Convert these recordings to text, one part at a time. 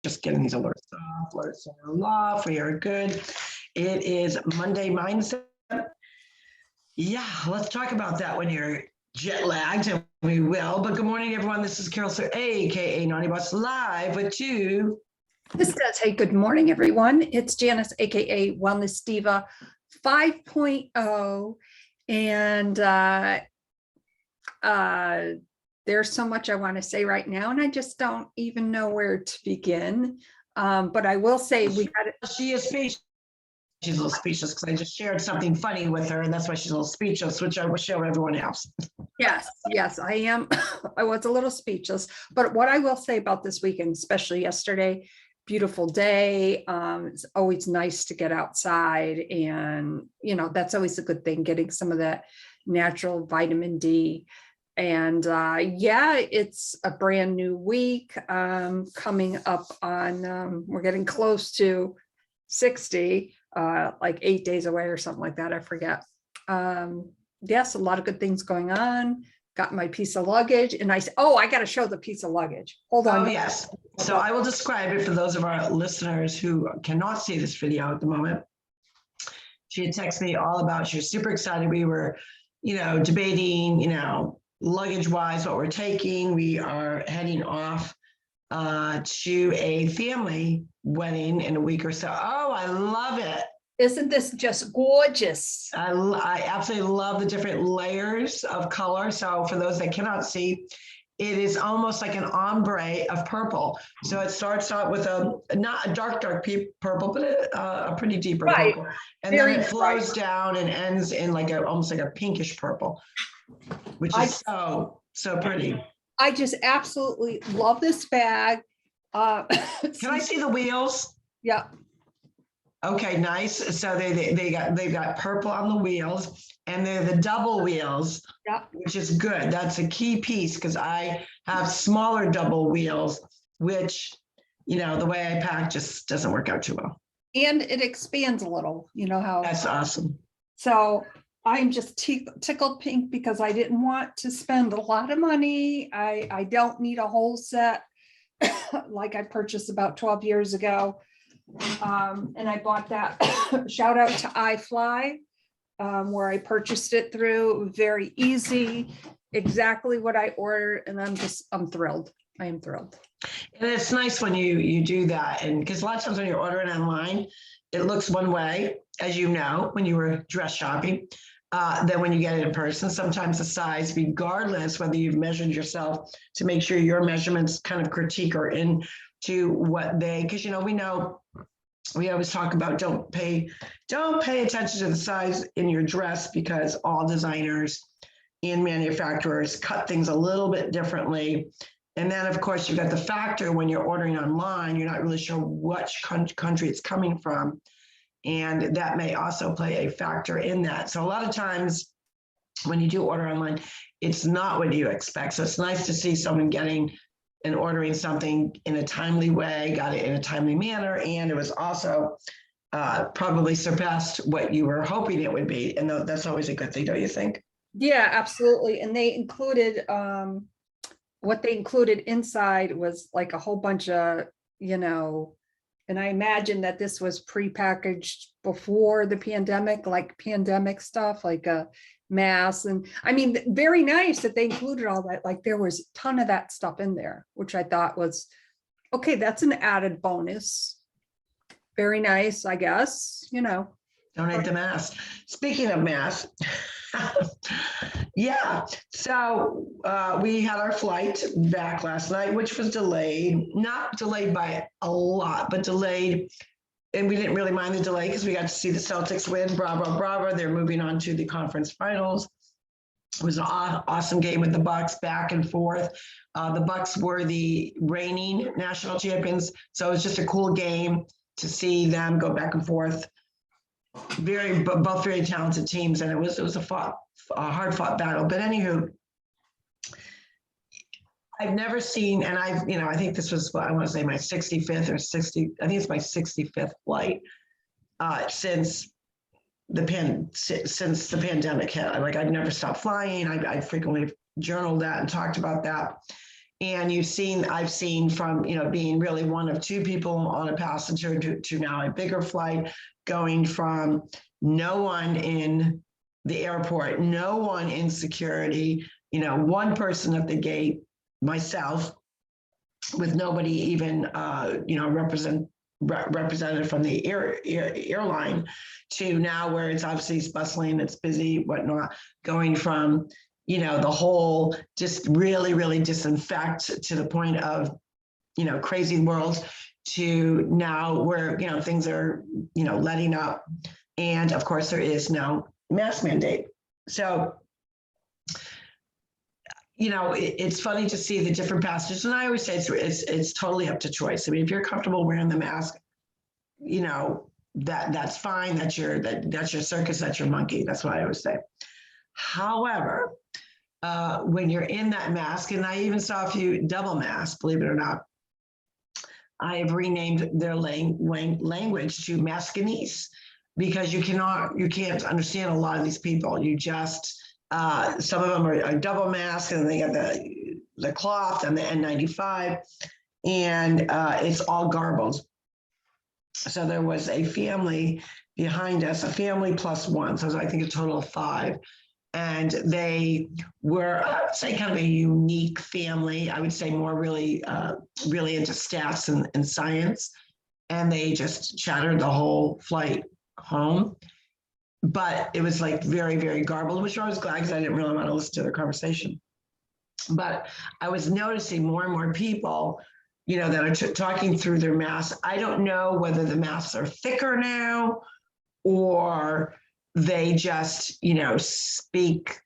Just getting these alerts off. We are good. It is Monday Mindset. Yeah, let's talk about that when you're jet lagged, and we will. But good morning, everyone. This is Carol Sir, aka Naughty Boss, live with TwoSistas. Hey, good morning, everyone. It's Janis, aka Wellness Diva 5.0, and there's so much I want to say right now, and I just don't even know where to begin. But I will say She is speechless. She's a little speechless because I just shared something funny with her, and that's why she's a little speechless, which I will share with everyone else. Yes, I am. I was a little speechless, but what I will say about this weekend, especially yesterday, beautiful day. It's always nice to get outside, and that's always a good thing, getting some of that natural vitamin D. And it's a brand new week coming up on, we're getting close to 60, like 8 days away or something like that. I forget. Yes, a lot of good things going on. Got my piece of luggage, and I got to show the piece of luggage. Hold on. Oh, yes. So I will describe it for those of our listeners who cannot see this video at the moment. She had texted me all about, she was super excited. We were, debating, luggage wise, what we're taking. We are heading off to a family wedding in a week or so. Oh, I love it. Isn't this just gorgeous? I absolutely love the different layers of color. So for those that cannot see, it is almost like an ombre of purple. So it starts out with not a dark purple, but a pretty deeper purple. And then it flows down and ends in almost like a pinkish purple, which is so pretty. I just absolutely love this bag. Can I see the wheels? Yeah. Okay, nice. So they've got purple on the wheels, and they're the double wheels, which is good. That's a key piece because I have smaller double wheels, which, the way I pack just doesn't work out too well. And it expands a little, how. That's awesome. So I'm just tickled pink because I didn't want to spend a lot of money. I don't need a whole set like I purchased about 12 years ago. And I bought that. Shout out to iFly, where I purchased it through. Very easy, exactly what I ordered, and I'm thrilled. I am thrilled. And it's nice when you do that, and because a lot of times when you're ordering online, it looks one way, as you know, when you were dress shopping. Then when you get it in person, sometimes the size, regardless whether you've measured yourself to make sure your measurements kind of critique or into what because we always talk about don't pay attention to the size in your dress, because all designers and manufacturers cut things a little bit differently. And then of course you've got the factor when you're ordering online, you're not really sure which country it's coming from. And that may also play a factor in that. So a lot of times when you do order online, it's not what you expect. So it's nice to see someone getting and ordering something in a timely way, got it in a timely manner, and it was also probably surpassed what you were hoping it would be. And that's always a good thing, don't you think? Yeah, absolutely. And they included, what they included inside was like a whole bunch of, and I imagine that this was prepackaged before the pandemic, like pandemic stuff, like a mask. And I mean, very nice that they included all that. Like there was a ton of that stuff in there, which I thought was, okay, that's an added bonus. Very nice, I guess, Donate the mask. Speaking of masks, yeah. So we had our flight back last night, which was delayed, not delayed by a lot, but delayed. And we didn't really mind the delay because we got to see the Celtics win. Bravo, bravo. They're moving on to the conference finals. It was an awesome game with the Bucks back and forth. The Bucks were the reigning national champions. So it was just a cool game to see them go back and forth. Both very talented teams. And it was a hard fought battle. But anywho, I've never seen, and I think this was, I want to say my 65th or 60, I think it's my 65th flight since the pandemic hit. I've never stopped flying. I frequently journaled that and talked about that. And I've seen from, being really one of two people on a passenger to now a bigger flight, going from no one in the airport, no one in security, one person at the gate, myself, with nobody even, represented from the airline, to now where it's obviously it's bustling, it's busy, whatnot, going from, the whole just really, really disinfect to the point of, crazy world, to now where, things are, letting up. And of course, there is no mask mandate. So, it's funny to see the different passages. And I always say it's totally up to choice. I mean, if you're comfortable wearing the mask, that's fine. That's your circus, that's your monkey. That's what I always say. However, when you're in that mask, and I even saw a few double masks, believe it or not, I have renamed their language to Maskinese, because you can't understand a lot of these people. You just, some of them are double mask, and they got the cloth and the N95, and it's all garbled. So there was a family behind us, a family plus one, so I think a total of 5. And they were, I would say, kind of a unique family. I would say more really into stats and science. And they just chattered the whole flight home. But it was like very, very garbled, which I was glad, because I didn't really want to listen to their conversation. But I was noticing more and more people, that are talking through their masks. I don't know whether the masks are thicker now, or they just, speak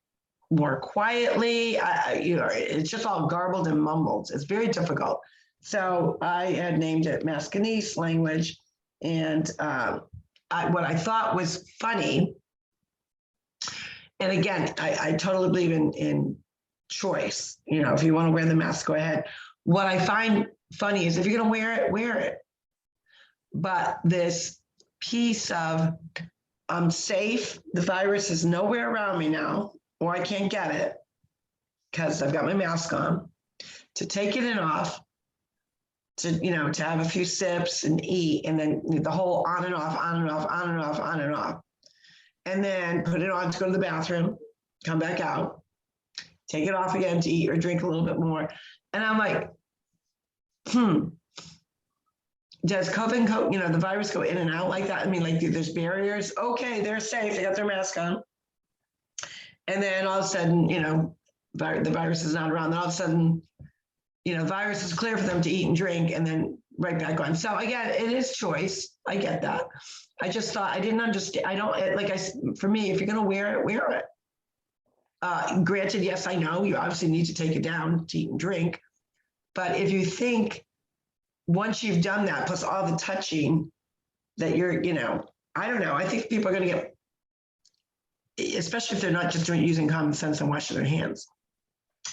more quietly. It's just all garbled and mumbled. It's very difficult. So I had named it Maskinese language. And what I thought was funny, and again, I totally believe in choice. If you want to wear the mask, go ahead. What I find funny is if you're going to wear it. But this piece of, I'm safe, the virus is nowhere around me now, or I can't get it because I've got my mask on, to take it off, to have a few sips and eat, and then the whole on and off, on and off, on and off, on and off. And then put it on to go to the bathroom, come back out, take it off again to eat or drink a little bit more. And I'm like, does COVID, the virus go in and out like that? I mean, like there's barriers. Okay, they're safe. They got their mask on. And then all of a sudden, the virus is not around. Then all of a sudden, virus is clear for them to eat and drink, and then right back on. So again, it is choice. I get that. I just thought, I didn't understand. For me, if you're going to wear it, wear it. Granted, yes, I know you obviously need to take it down to eat and drink. But if you think, once you've done that, plus all the touching, that you're, I don't know. I think people are going to get, especially if they're not just using common sense and washing their hands.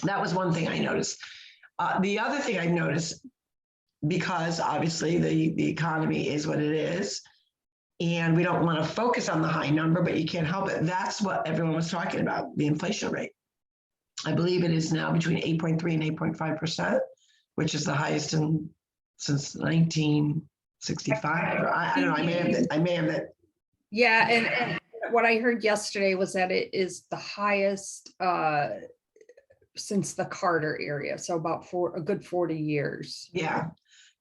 That was one thing I noticed. The other thing I noticed, because obviously the economy is what it is, and we don't want to focus on the high number, but you can't help it. That's what everyone was talking about, the inflation rate. I believe it is now between 8.3 and 8.5%, which is the highest since 1965. I don't know. I may have that. Yeah, and what I heard yesterday was that it is the highest since the Carter era, so about a good 40 years. Yeah.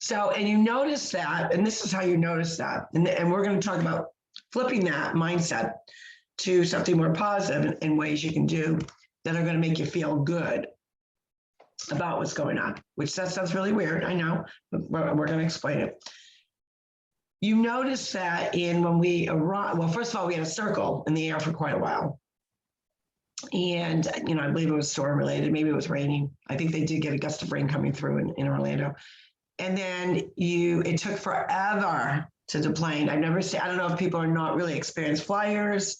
So, and you notice that, and this is how you notice that, and we're going to talk about flipping that mindset to something more positive in ways you can do that are going to make you feel good about what's going on, which that sounds really weird, I know, but we're going to explain it. You notice that when we arrived, well, first of all, we had a circle in the air for quite a while. And, I believe it was storm related. Maybe it was raining. I think they did get a gust of rain coming through in Orlando. And then it took forever to deplane. I don't know if people are not really experienced flyers.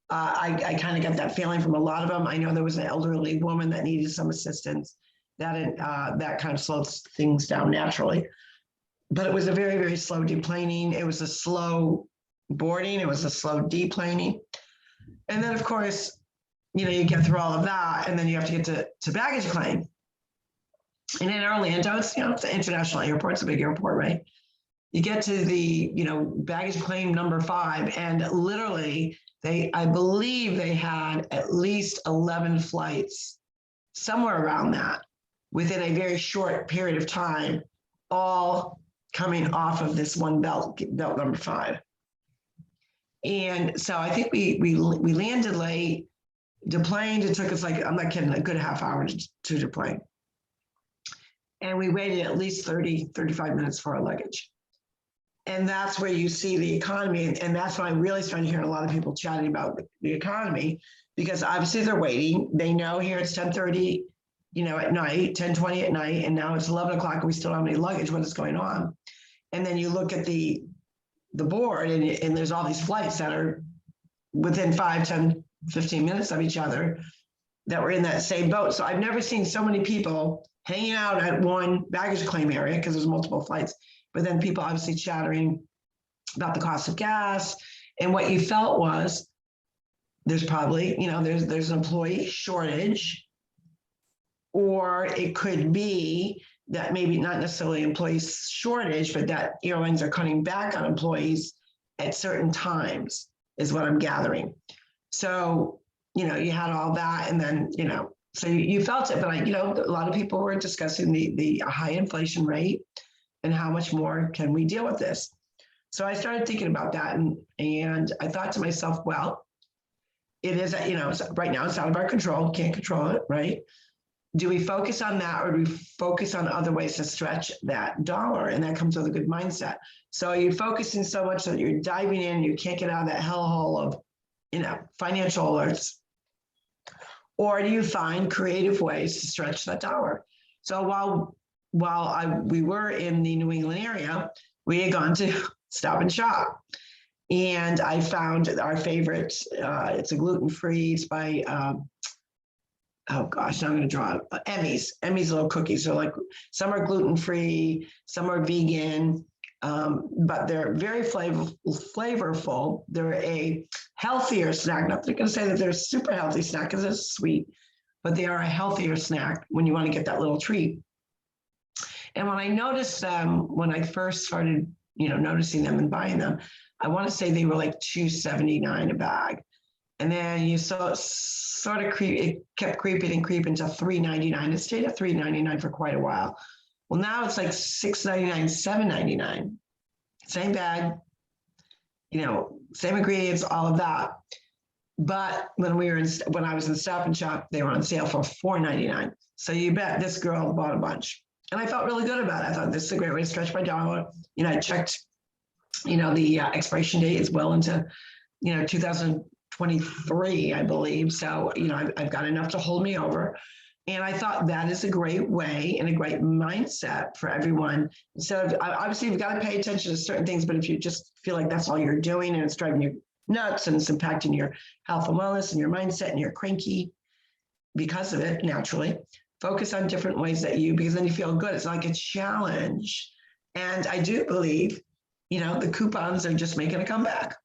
I kind of got that feeling from a lot of them. I know there was an elderly woman that needed some assistance. That kind of slows things down naturally. But it was a very, very slow deplaning. It was a slow boarding. It was a slow deplaning. And then, of course, you get through all of that, and then you have to get to baggage claim. And in Orlando, it's an international airport, it's a big airport, right? You get to the, baggage claim number 5, and literally I believe they had at least 11 flights, somewhere around that, within a very short period of time, all coming off of this one belt number 5. And so I think we landed late, deplaned. It took us, like, I'm not kidding, a good half hour to deplane. And we waited at least 35 minutes for our luggage. And that's where you see the economy. And that's when I really started hearing a lot of people chatting about the economy, because obviously they're waiting. They know here it's 10:30, at night, 10:20 at night, and now it's 11 o'clock and we still don't have any luggage. What is going on? And then you look at the board, and there's all these flights that are within 5, 10, 15 minutes of each other that were in that same boat. So I've never seen so many people hanging out at one baggage claim area, because there's multiple flights, but then people obviously chattering about the cost of gas. And what you felt was there's probably, there's an employee shortage, or it could be that maybe not necessarily employee shortage, but that airlines are cutting back on employees at certain times, is what I'm gathering. So, you had all that, and then, so you felt it, but a lot of people were discussing the high inflation rate and how much more can we deal with this. So I started thinking about that, and I thought to myself, well, it is, right now it's out of our control, can't control it, right? Do we focus on that, or do we focus on other ways to stretch that dollar? And that comes with a good mindset. So you're focusing so much that you're diving in, you can't get out of that hellhole of, financial alerts. Or do you find creative ways to stretch that dollar? So while we were in the New England area, we had gone to Stop and Shop. And I found our favorite, it's a gluten-free, it's by, oh gosh, now I'm going to draw Emmy's little cookies. So, like, some are gluten-free, some are vegan, but they're very flavorful. They're a healthier snack. Not going to say that they're a super healthy snack because it's sweet, but they are a healthier snack when you want to get that little treat. And when I noticed them, when I first started, noticing them and buying them, I want to say they were like $2.79 a bag. And then you saw it sort of it kept creeping to $3.99. It stayed at $3.99 for quite a while. Well, now it's like $6.99, $7.99. Same bag, same ingredients, all of that. But when I was in Stop and Shop, they were on sale for $4.99. So you bet this girl bought a bunch. And I felt really good about it. I thought, this is a great way to stretch my dollar. I checked, the expiration date is well into, 2023, I believe. So, I've got enough to hold me over. And I thought that is a great way and a great mindset for everyone. So obviously you've got to pay attention to certain things, but if you just feel like that's all you're doing and it's driving you nuts and it's impacting your health and wellness and your mindset and you're cranky because of it, naturally, focus on different ways because then you feel good. It's like a challenge. And I do believe, the coupons are just making a comeback.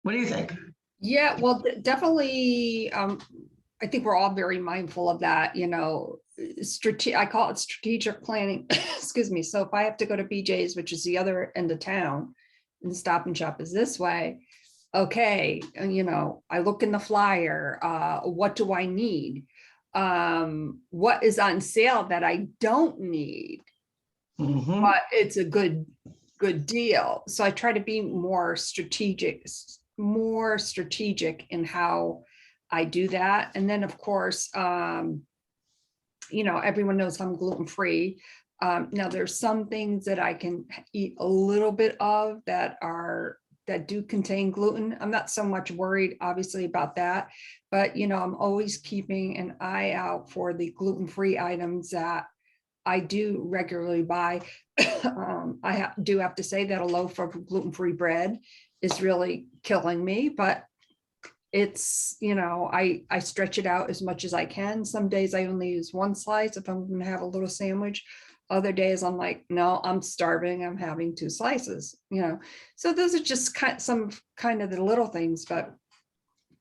What do you think? Yeah, well, definitely. I think we're all very mindful of that, I call it strategic planning. Excuse me. So if I have to go to BJ's, which is the other end of town, and Stop and Shop is this way, okay, I look in the flyer, what do I need? What is on sale that I don't need? Mm-hmm. But it's a good deal. So I try to be more strategic in how I do that. And then, of course, everyone knows I'm gluten-free. Now there's some things that I can eat a little bit of that do contain gluten. I'm not so much worried, obviously, about that, but I'm always keeping an eye out for the gluten-free items that I do regularly buy. I do have to say that a loaf of gluten-free bread is really killing me, but it's, I stretch it out as much as I can. Some days I only use one slice if I'm going to have a little sandwich. Other days I'm like, no, I'm starving, I'm having 2 slices, so those are just some of the little things. But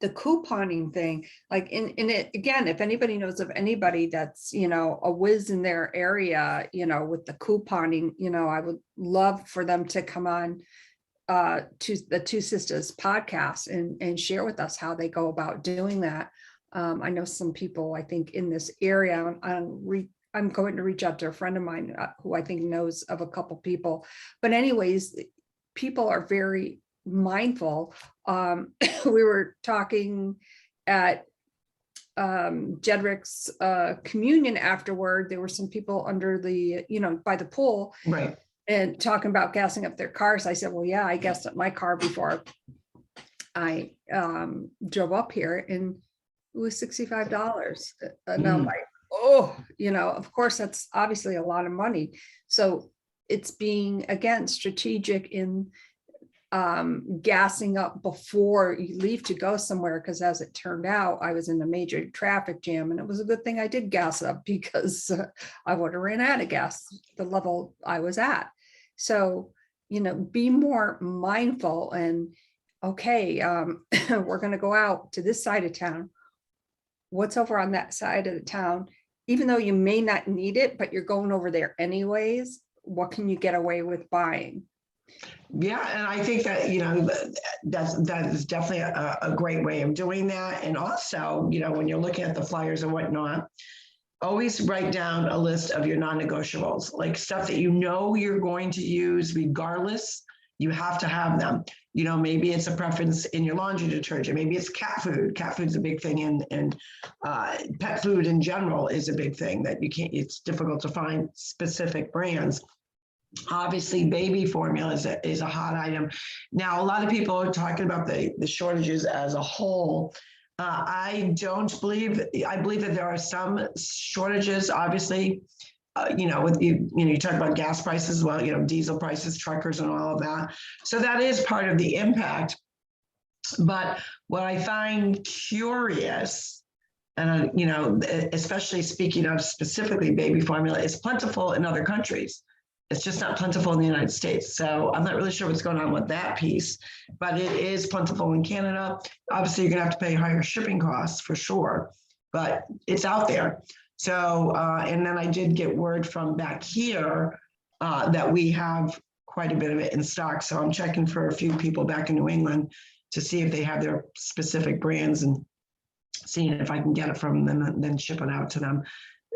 the couponing thing, like in it, again, if anybody knows of anybody that's, a whiz in their area, with the couponing, I would love for them to come on to the Two Sisters podcast and share with us how they go about doing that. I know some people, I think, in this area. I'm going to reach out to a friend of mine who I think knows of a couple people. But anyways, people are very mindful. We were talking at Jedrick's communion afterward. There were some people under the, by the pool. Right. And talking about gassing up their cars. I said, well, yeah, I gassed up my car before I drove up here, and it was $65. And I'm like, oh, of course, that's obviously a lot of money. So it's being, again, strategic in gassing up before you leave to go somewhere, because as it turned out, I was in a major traffic jam, and it was a good thing I did gas up, because I would have ran out of gas the level I was at. So, be more mindful, and okay, we're going to go out to this side of town. What's over on that side of the town? Even though you may not need it, but you're going over there anyways, what can you get away with buying? Yeah, and I think that, that is definitely a great way of doing that. And also, when you're looking at the flyers and whatnot, always write down a list of your non-negotiables, like stuff that you're going to use regardless. You have to have them. Maybe it's a preference in your laundry detergent. Maybe it's cat food. Cat food's a big thing, and pet food in general is a big thing that you can't. It's difficult to find specific brands. Obviously, baby formula is a hot item. Now, a lot of people are talking about the shortages as a whole. I believe that there are some shortages, obviously, with you talk about gas prices as well, diesel prices, truckers and all of that. So that is part of the impact. But what I find curious, and, especially speaking of specifically baby formula, is plentiful in other countries. It's just not plentiful in the United States. So I'm not really sure what's going on with that piece, but it is plentiful in Canada. Obviously, you're going to have to pay higher shipping costs for sure, but it's out there. So, and then I did get word from back here that we have quite a bit of it in stock. So I'm checking for a few people back in New England to see if they have their specific brands and seeing if I can get it from them and then ship it out to them.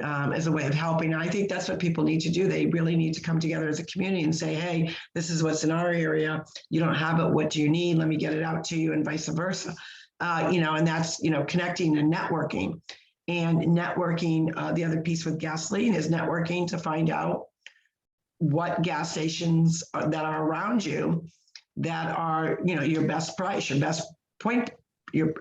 As a way of helping. And I think that's what people need to do. They really need to come together as a community and say, hey, this is what's in our area. You don't have it. What do you need? Let me get it out to you, and vice versa. And that's, connecting and networking. And networking, the other piece with gasoline is networking to find out what gas stations that are around you that are, your best price, your best point, your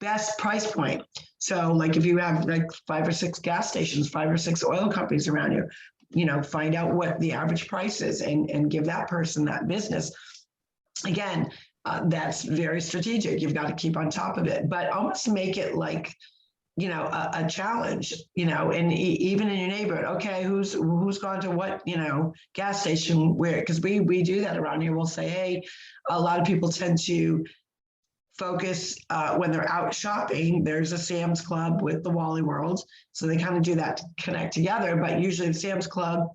best price point. So like if you have like 5 or 6 gas stations, 5 or 6 oil companies around you, find out what the average price is and give that person that business. Again, that's very strategic. You've got to keep on top of it, but almost make it like, a challenge, and even in your neighborhood. Okay, who's gone to what, gas station where, because we do that around here. We'll say, hey, a lot of people tend to focus when they're out shopping. There's a Sam's Club with the Wally World, so they kind of do that to connect together. But usually the Sam's Club,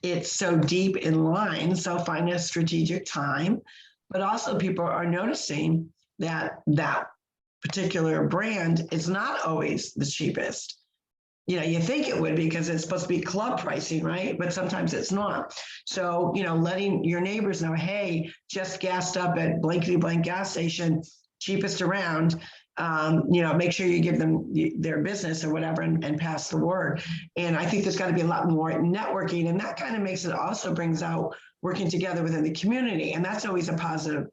it's so deep in line, so find a strategic time. But also people are noticing that particular brand is not always the cheapest. You think it would because it's supposed to be club pricing, right? But sometimes it's not. So, letting your neighbors know, hey, just gassed up at blankety blank gas station, cheapest around, make sure you give them their business or whatever and pass the word. And I think there's got to be a lot more networking, and that kind of makes it, also brings out working together within the community. And that's always a positive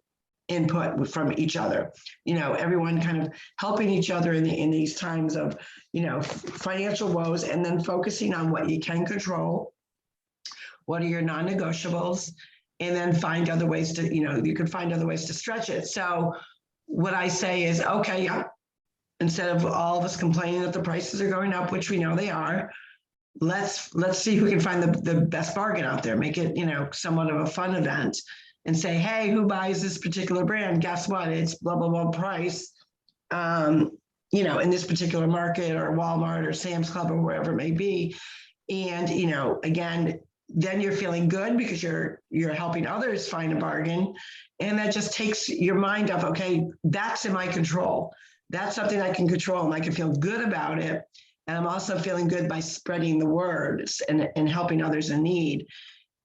input from each other, everyone kind of helping each other in these times of, financial woes, and then focusing on what you can control, what are your non-negotiables, and then find other ways to, you can find other ways to stretch it. So what I say is, okay, yeah, instead of all of us complaining that the prices are going up, which we know they are, let's see who can find the best bargain out there, make it, somewhat of a fun event. and say, hey, who buys this particular brand? Guess what? It's blah, blah, blah price. In this particular market or Walmart or Sam's Club or wherever it may be. And, again, then you're feeling good because you're helping others find a bargain. And that just takes your mind off, okay, that's in my control. That's something I can control and I can feel good about it. And I'm also feeling good by spreading the word and helping others in need,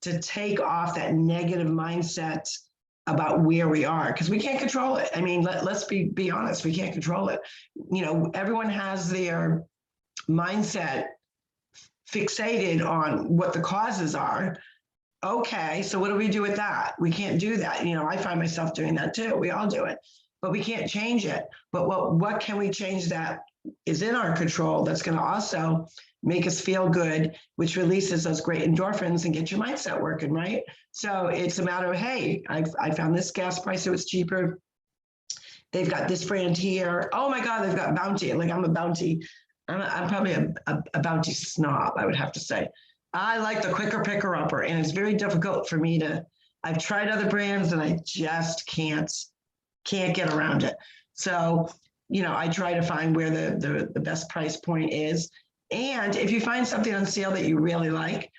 to take off that negative mindset about where we are, because we can't control it. I mean, let's be honest, we can't control it. Everyone has their mindset fixated on what the causes are. Okay, so what do we do with that? We can't do that. I find myself doing that too. We all do it, but we can't change it. But what can we change that is in our control, that's going to also make us feel good, which releases those great endorphins and get your mindset working, right? So it's a matter of, hey, I found this gas price, it was cheaper. They've got this brand here. Oh my God, they've got Bounty. Like I'm probably a Bounty snob, I would have to say. I like the quicker picker upper, and it's very difficult for me I've tried other brands and I just can't get around it. So, I try to find where the best price point is. And if you find something on sale that you really like,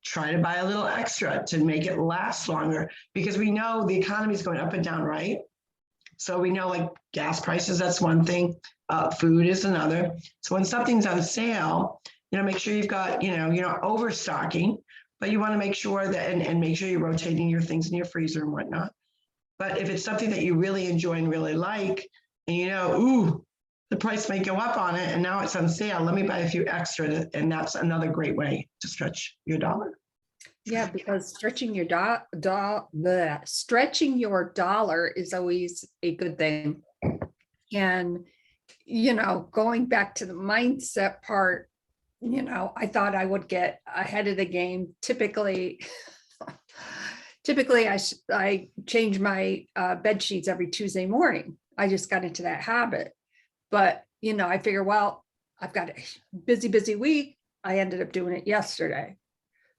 try to buy a little extra to make it last longer, because we know the economy is going up and down, right? So we know, like, gas prices, that's one thing. Food is another. So when something's on sale, make sure you've got, you're not overstocking, but you want to make sure that, and make sure you're rotating your things in your freezer and whatnot. But if it's something that you really enjoy and really like, and ooh, the price may go up on it and now it's on sale, let me buy a few extra. And that's another great way to stretch your dollar. Yeah, because stretching your dollar is always a good thing. And, going back to the mindset part, I thought I would get ahead of the game. Typically, I change my bed sheets every Tuesday morning. I just got into that habit. But, I figure, well, I've got a busy week. I ended up doing it yesterday.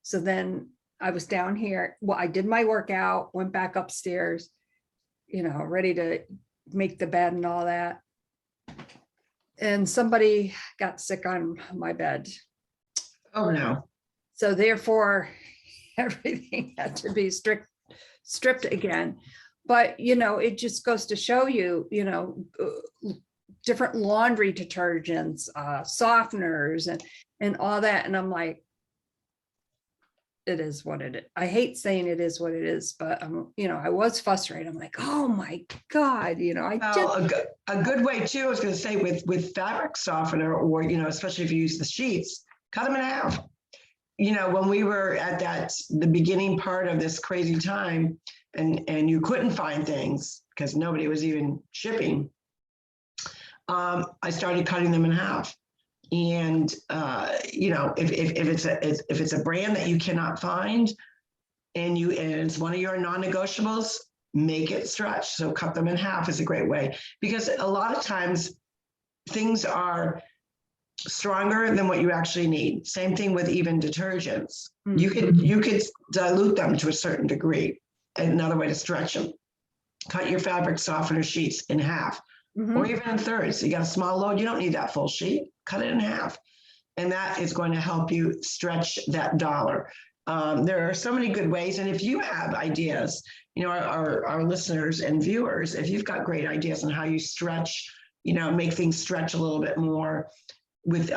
So then I was down here. Well, I did my workout, went back upstairs, ready to make the bed and all that. And somebody got sick on my bed. Oh, no. So therefore, everything had to be stripped again. But, it just goes to show you, different laundry detergents, softeners and all that. And I'm like, it is what it is. I hate saying it is what it is, but I was frustrated. I'm like, oh my God, a good way too, I was going to say, with fabric softener, or, especially if you use the sheets, cut them in half. When we were at the beginning part of this crazy time and you couldn't find things because nobody was even shipping, I started cutting them in half. And, if it's a brand that you cannot find and it's one of your non-negotiables, make it stretch. So cut them in half is a great way, because a lot of times things are stronger than what you actually need. Same thing with even detergents. Mm-hmm. You could dilute them to a certain degree. Another way to stretch them, cut your fabric softener sheets in half. Mm-hmm. Or even in thirds. You got a small load, you don't need that full sheet, cut it in half. And that is going to help you stretch that dollar. There are so many good ways. And if you have ideas, our listeners and viewers, if you've got great ideas on how you stretch, make things stretch a little bit more with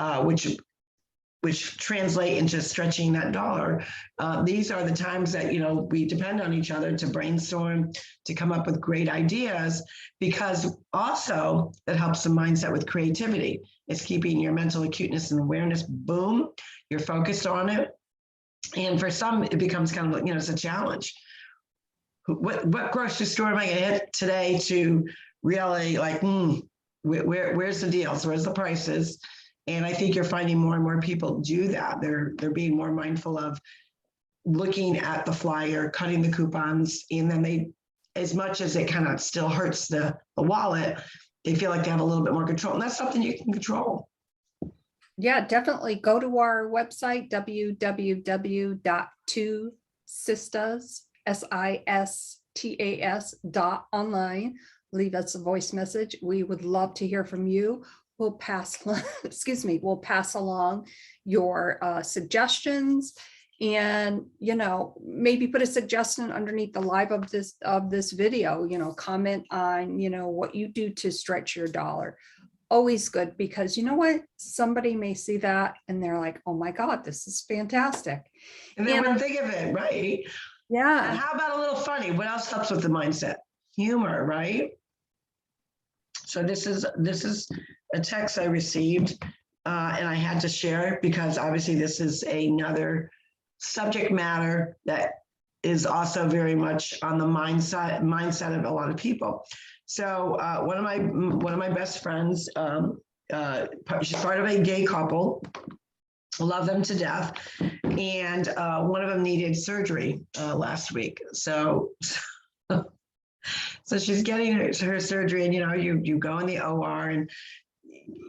which translate into stretching that dollar. These are the times that, we depend on each other to brainstorm, to come up with great ideas, because also that helps the mindset with creativity. It's keeping your mental acuteness and awareness, boom, you're focused on it. And for some, it becomes kind of like, it's a challenge. What grocery store am I going to hit today to really where's the deals? Where's the prices? And I think you're finding more and more people do that. They're being more mindful of looking at the flyer, cutting the coupons, and then they, as much as it kind of still hurts the wallet, they feel like they have a little bit more control. And that's something you can control. Yeah, definitely go to our website, www.TwoSistas, TAS.online. Leave us a voice message. We would love to hear from you. We'll pass, we'll pass along your suggestions, and, maybe put a suggestion underneath the live of this video, comment on, what you do to stretch your dollar. Always good, because you know what? Somebody may see that and they're like, oh my God, this is fantastic. And they wouldn't think of it, right? And Yeah. how about a little funny? What else helps with the mindset? Humor, right? So this is a text I received, and I had to share it because obviously this is another subject matter that is also very much on the mindset of a lot of people. So one of my best friends, she's part of a gay couple, love them to death, and one of them needed surgery last week. So she's getting her surgery, and you go in the OR, and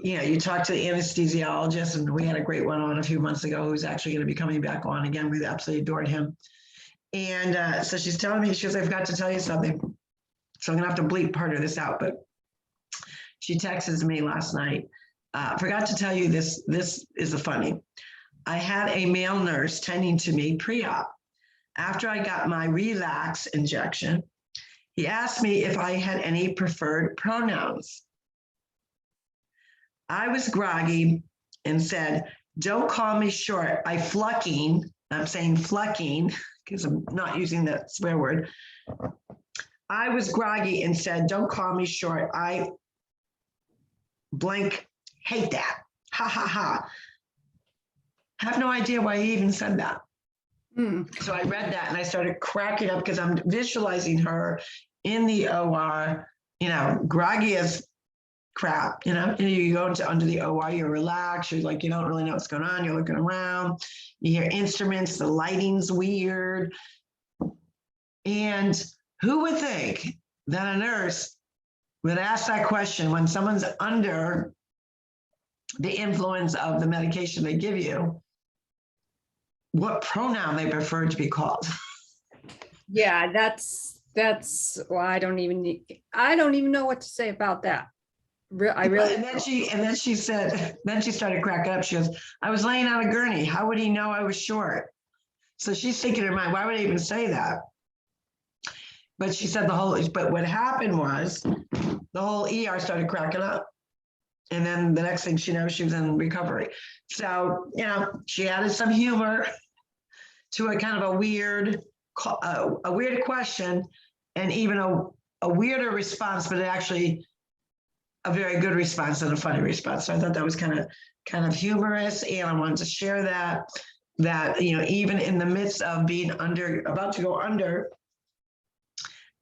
you talk to the anesthesiologist, and we had a great one on a few months ago who's actually going to be coming back on again. We absolutely adored him. And so she's telling me, she goes, I forgot to tell you something. So I'm going to have to bleep part of this out, but she texted me last night. Forgot to tell you this. This is a funny. I had a male nurse tending to me pre-op. After I got my relax injection, he asked me if I had any preferred pronouns. I was groggy and said, don't call me short. I'm saying flucking because I'm not using that swear word. I was groggy and said, don't call me short. I blank hate that. Ha ha ha. I have no idea why he even said that. So I read that and I started cracking up because I'm visualizing her in the OR, groggy as crap, you go under the OR, you're relaxed, you're like, you don't really know what's going on, you're looking around, you hear instruments, the lighting's weird. And who would think that a nurse would ask that question when someone's under the influence of the medication they give you, what pronoun they prefer to be called? Yeah, that's well, I don't even know what to say about that. And then she said, then she started cracking up. She goes, I was laying on a gurney. How would he know I was short? So she's thinking in her mind, why would I even say that? But she said but what happened was the whole ER started cracking up. And then the next thing she knows, she was in recovery. So, she added some humor to a kind of a weird question, and even a weirder response, but actually a very good response and a funny response. So I thought that was kind of humorous, and I wanted to share that even in the midst of being about to go under,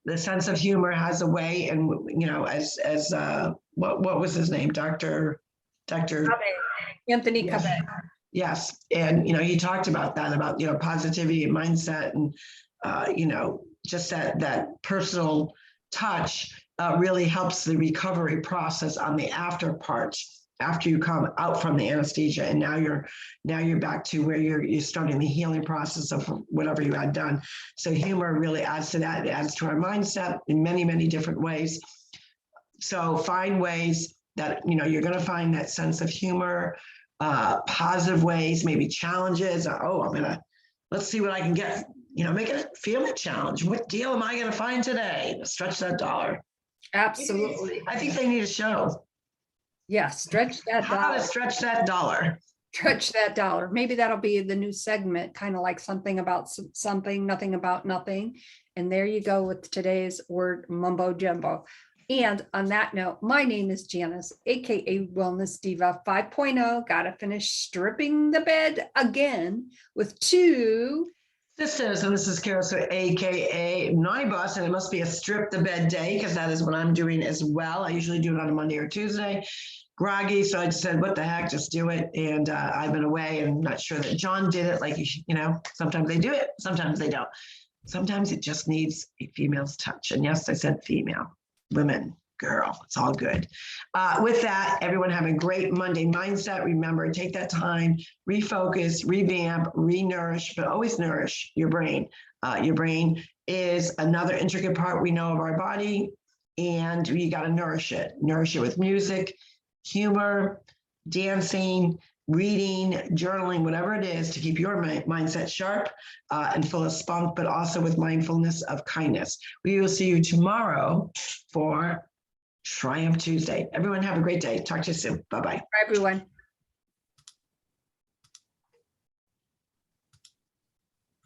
the sense of humor has a way, and as what was his name, Dr. Anthony Yes. Cabet. Yes, and he talked about that, about positivity and mindset, and just that personal touch really helps the recovery process on the after parts, after you come out from the anesthesia, and now you're back to where you're starting the healing process of whatever you had done. So humor really adds to that. It adds to our mindset in many, many different ways. So find ways that you're going to find that sense of humor, positive ways, maybe challenges. Let's see what I can get. Make it a feeling challenge. What deal am I going to find today to stretch that dollar? Absolutely. I think they need a show. Yeah, stretch that How dollar. to stretch that dollar. Stretch that dollar. Maybe that'll be the new segment, kind of like something about something, nothing about nothing. And there you go with today's word mumbo jumbo. And on that note, my name is Janis, aka Wellness Diva 5.0. Gotta finish stripping the bed again with two Sisters, and this is Carol, so aka Naughty Boss, and it must be a strip the bed day because that is what I'm doing as well. I usually do it on a Monday or Tuesday. Groggy, so I just said, what the heck, just do it. And I've been away, and I'm not sure that John did it. Like, sometimes they do it, sometimes they don't. Sometimes it just needs a female's touch. And yes, I said female, women, girl, it's all good. With that, everyone have a great Monday mindset. Remember, take that time, refocus, revamp, re-nourish, but always nourish your brain. Your brain is another intricate part we know of our body, and you got to nourish it. Nourish it with music, humor, dancing, reading, journaling, whatever it is to keep your mindset sharp and full of spunk, but also with mindfulness of kindness. We will see you tomorrow for Triumph Tuesday. Everyone have a great day. Talk to you soon. Bye-bye. Bye, everyone.